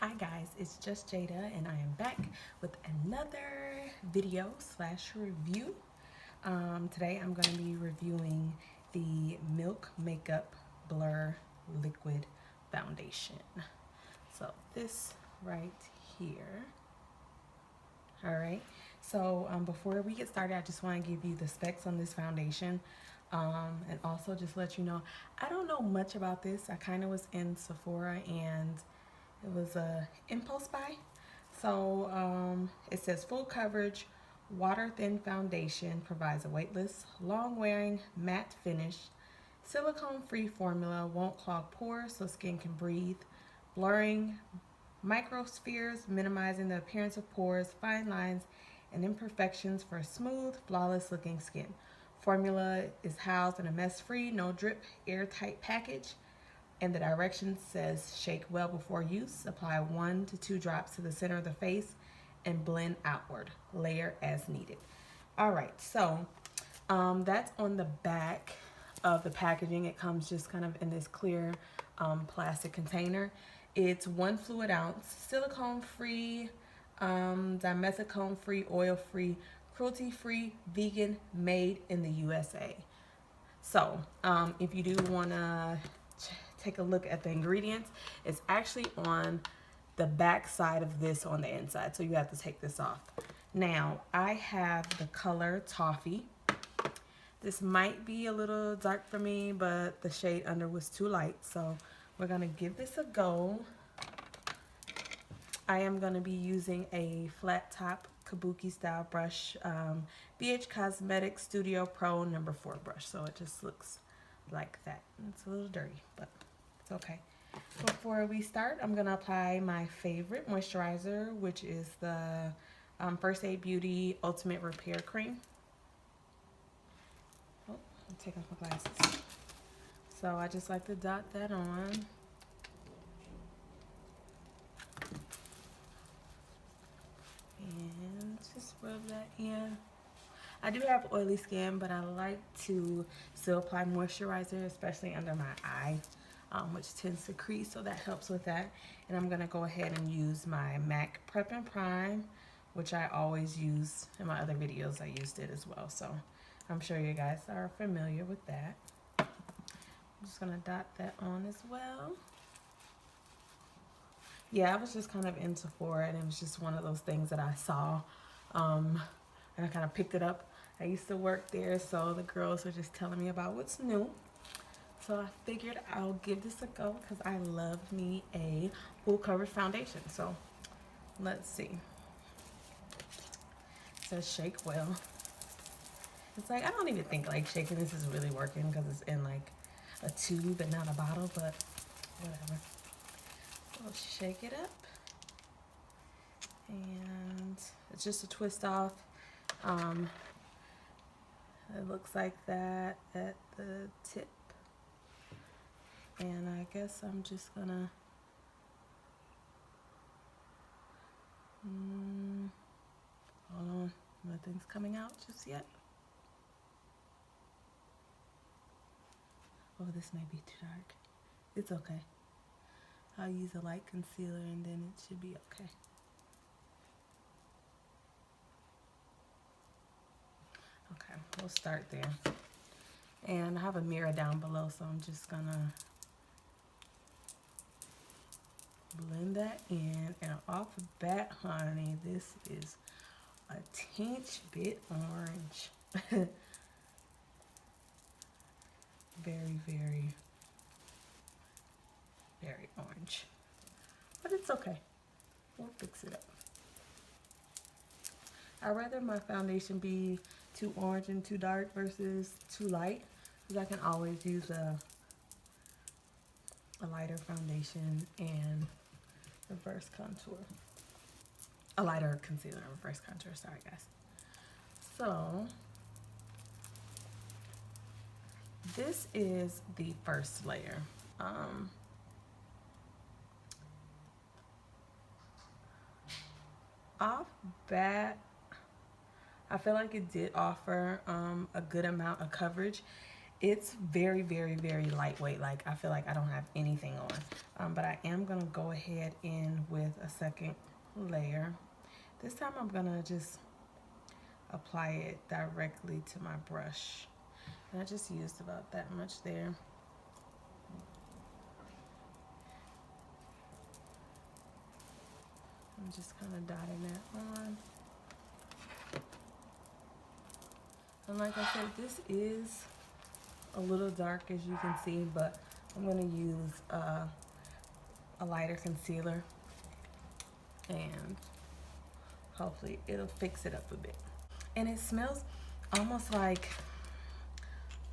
Hi guys, it's just Jada and I am back with another video slash review. Today I'm going to be reviewing the Milk Makeup Blur Liquid Foundation. So this right here. Alright, so before we get started, I just want to give you the specs on this foundation. And also just let you know, I don't know much about this. I kind of was in Sephora and it was a impulse buy. So it says full coverage, water thin foundation, provides a weightless, long wearing, matte finish, silicone free formula, won't clog pores so skin can breathe, blurring microspheres, minimizing the appearance of pores, fine lines, and imperfections for smooth, flawless looking skin. Formula is housed in a mess free, no drip, airtight package. And the directions says shake well before use. Apply 1 to 2 drops to the center of the face and blend outward. Layer as needed. All right, so that's on the back of the packaging. It comes just kind of in this clear plastic container. It's 1 fluid ounce, silicone free, dimethicone free, oil free, cruelty free, vegan, made in the USA. So if you do want to take a look at the ingredients, it's actually on the back side of this on the inside, so you have to take this off. Now I have the color Toffee. This might be a little dark for me, but the shade under was too light, so we're gonna give this a go. I am gonna be using a flat top kabuki style brush, BH Cosmetics Studio Pro number 4 brush, so it just looks like that. It's a little dirty, but it's okay. Before we start, I'm gonna apply my favorite moisturizer, which is the First Aid Beauty Ultimate Repair Cream. Oh, I'll take off my glasses. So I just like to dot that on. And just rub that in. I do have oily skin, but I like to still apply moisturizer, especially under my eye, which tends to crease, so that helps with that. And I'm gonna go ahead and use my MAC Prep and Prime, which I always use in my other videos. I used it as well, so I'm sure you guys are familiar with that. I'm just gonna dot that on as well. Yeah, I was just kind of into Sephora, and it was just one of those things that I saw, and I kind of picked it up. I used to work there, so the girls were just telling me about what's new. So I figured I'll give this a go because I love me a full coverage foundation. So let's see. It says shake well. It's like, I don't even think like shaking this is really working because it's in like a tube and not a bottle, but whatever. We'll shake it up. And it's just a twist off. It looks like that at the tip. And I guess I'm just gonna hold on, nothing's coming out just yet. Oh, this may be too dark. It's okay. I'll use a light concealer and then it should be okay. Okay, we'll start there. And I have a mirror down below, so I'm just gonna blend that in. And off the bat, honey, this is a teeny bit orange. Very, very, very orange. But it's okay. We'll fix it up. I'd rather my foundation be too orange and too dark versus too light, because I can always use a lighter foundation and reverse contour. A lighter concealer and reverse contour, sorry guys. So this is the first layer. Off bat, I feel like it did offer a good amount of coverage. It's very, very, very lightweight. Like, I feel like I don't have anything on. But I am going to go ahead in with a second layer. This time I'm going to just apply it directly to my brush. And I just used about that much there. I'm just kind of dotting that on. And like I said, this is a little dark, as you can see, but I'm going to use a lighter concealer, and hopefully it'll fix it up a bit. And it smells almost like,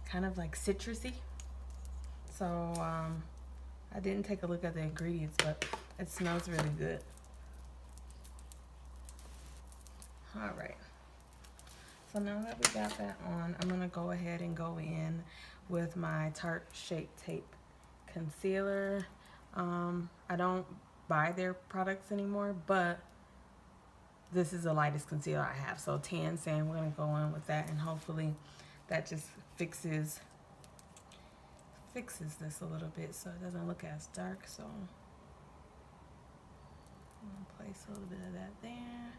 kind of like citrusy. So I didn't take a look at the ingredients, but it smells really good. All right. So now that we got that on, I'm gonna go ahead and go in with my Tarte Shape Tape concealer. I don't buy their products anymore, but this is the lightest concealer I have. So Tan Sand, we're gonna go in with that, and hopefully that just fixes this a little bit so it doesn't look as dark. So I'm gonna place a little bit of that there.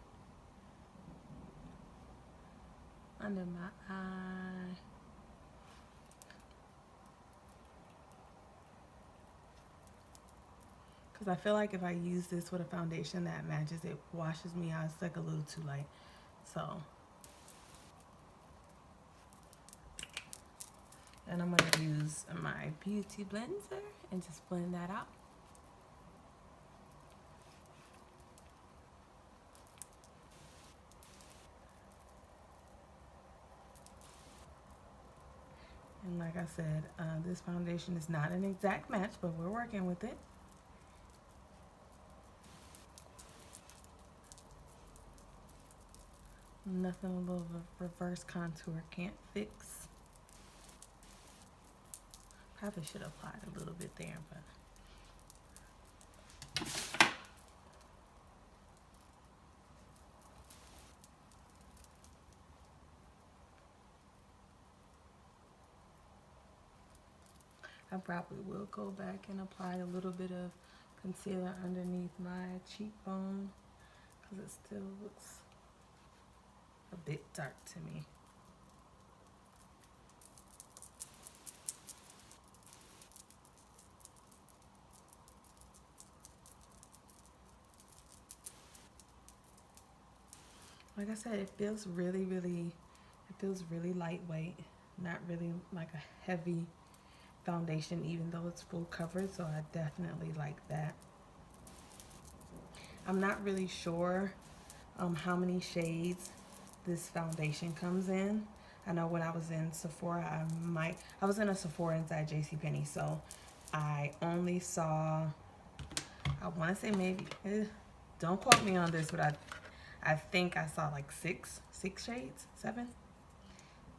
Under my eye. Because I feel like if I use this with a foundation that matches, it washes me out. It's like a little too light. So, and I'm going to use my beauty blender and just blend that out. And like I said, this foundation is not an exact match, but we're working with it. Nothing a little reverse contour can't fix. Probably should have applied a little bit there, but I probably will go back and apply a little bit of concealer underneath my cheekbone because it still looks a bit dark to me. Like I said, it feels really lightweight, not really like a heavy foundation, even though it's full coverage, so I definitely like that. I'm not really sure how many shades this foundation comes in. I know when I was in Sephora, I was in a Sephora inside JCPenney, so I only saw, I want to say maybe, don't quote me on this, but I think I saw like six shades, 7,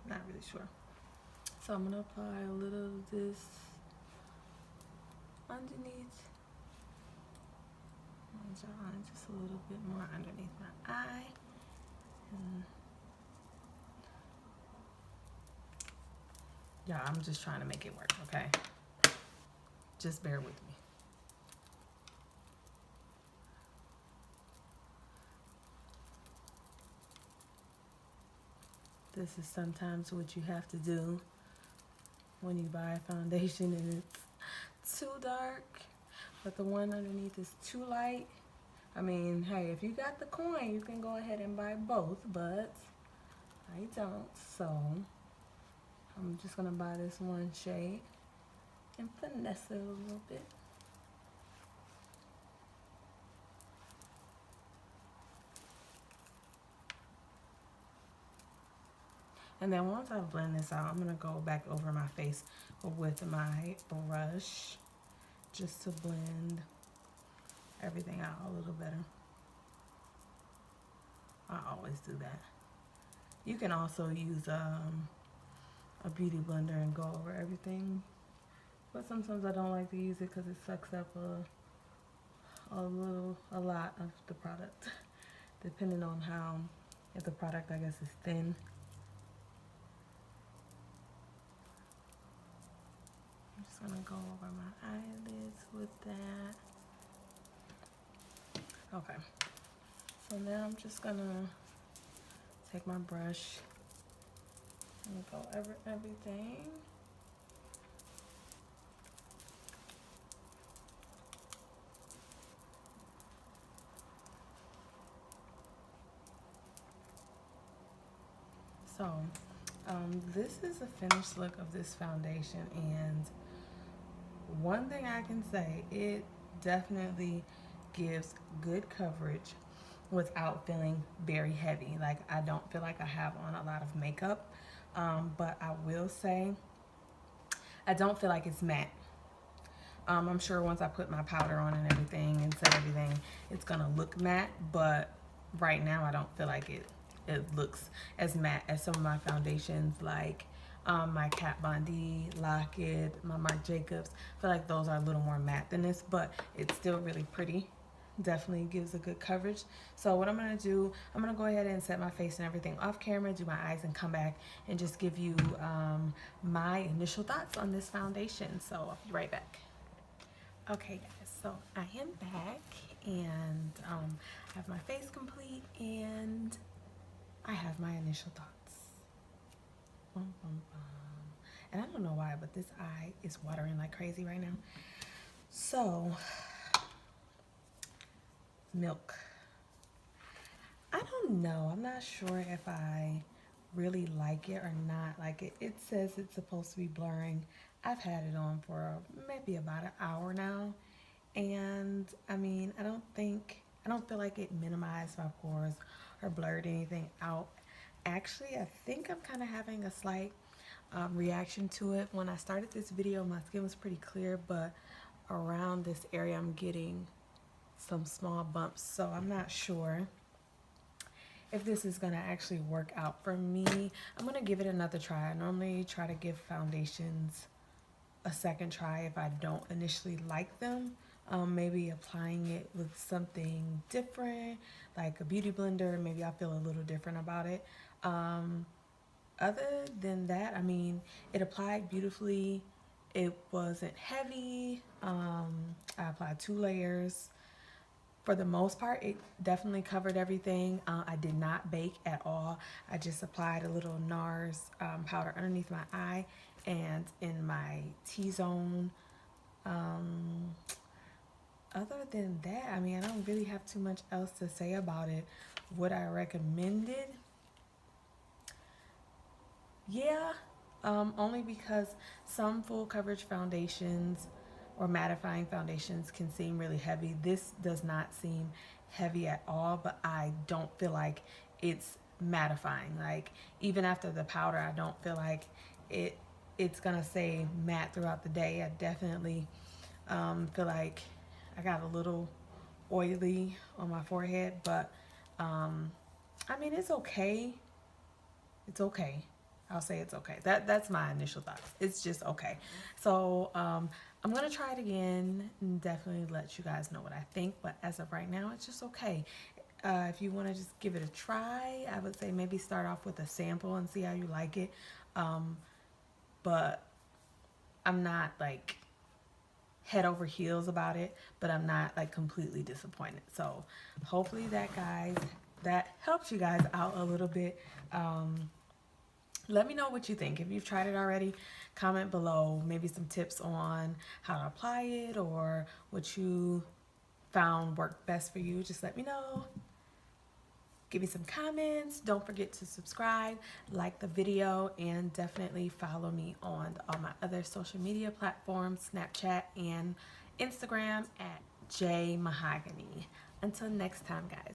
not really sure. So I'm gonna apply a little of this underneath my jawline, just a little bit more underneath my eye. And yeah, I'm just trying to make it work, okay? Just bear with me. This is sometimes what you have to do when you buy a foundation and it's too dark, but the one underneath is too light. I mean, hey, if you got the coin, you can go ahead and buy both, but I don't, so I'm just gonna buy this one shade and finesse it a little bit. And then once I blend this out, I'm gonna go back over my face with my brush just to blend everything out a little better. I always do that. You can also use a beauty blender and go over everything, but sometimes I don't like to use it because it sucks up a lot of the product, depending on how, if the product, I guess, is thin. just gonna go over my eyelids with that. Okay, so now I'm just gonna take my brush and go over everything. So, this is the finished look of this foundation, and one thing I can say, it definitely gives good coverage without feeling very heavy. Like, I don't feel like I have on a lot of makeup, but I will say I don't feel like it's matte. I'm sure once I put my powder on and everything and set everything, it's gonna look matte, but right now I don't feel like it looks as matte as some of my foundations, like my Kat Von D, Lock-It, my Marc Jacobs. I feel like those are a little more matte than this, but it's still really pretty. Definitely gives a good coverage. So what I'm gonna do, I'm gonna go ahead and set my face and everything off camera, do my eyes, and come back and just give you my initial thoughts on this foundation. So I'll be right back. Okay guys, so I am back, and I have my face complete and I have my initial thoughts. And I don't know why, but this eye is watering like crazy right now. So, milk. I don't know. I'm not sure if I really like it or not. Like, it says it's supposed to be blurring. I've had it on for maybe about an hour now. And I mean, I don't feel like it minimized my pores or blurred anything out. Actually, I think I'm kind of having a slight reaction to it. When I started this video, my skin was pretty clear, but around this area I'm getting some small bumps. So I'm not sure if this is gonna actually work out for me. I'm gonna give it another try. I normally try to give foundations a second try if I don't initially like them. Maybe applying it with something different, like a beauty blender, maybe I'll feel a little different about it. Other than that, I mean, it applied beautifully. It wasn't heavy. I applied 2 layers. For the most part, it definitely covered everything. I did not bake at all. I just applied a little NARS powder underneath my eye and in my T-zone. Other than that, I mean, I don't really have too much else to say about it. Would I recommend it? Yeah, only because some full coverage foundations or mattifying foundations can seem really heavy. This does not seem heavy at all, but I don't feel like it's mattifying. Like, even after the powder, I don't feel like it's gonna stay matte throughout the day. I definitely feel like I got a little oily on my forehead, but I mean, it's okay. It's okay. I'll say it's okay. That's my initial thoughts. It's just okay. So I'm gonna try it again and definitely let you guys know what I think. But as of right now, it's just okay. If you want to just give it a try, I would say maybe start off with a sample and see how you like it. But I'm not like head over heels about it, but I'm not like completely disappointed. So hopefully that helps you guys out a little bit. Let me know what you think. If you've tried it already, comment below maybe some tips on how to apply it or what you found worked best for you. Just let me know. Give me some comments. Don't forget to subscribe, like the video, and definitely follow me on all my other social media platforms, Snapchat and Instagram at jmahogany. Until next time, guys.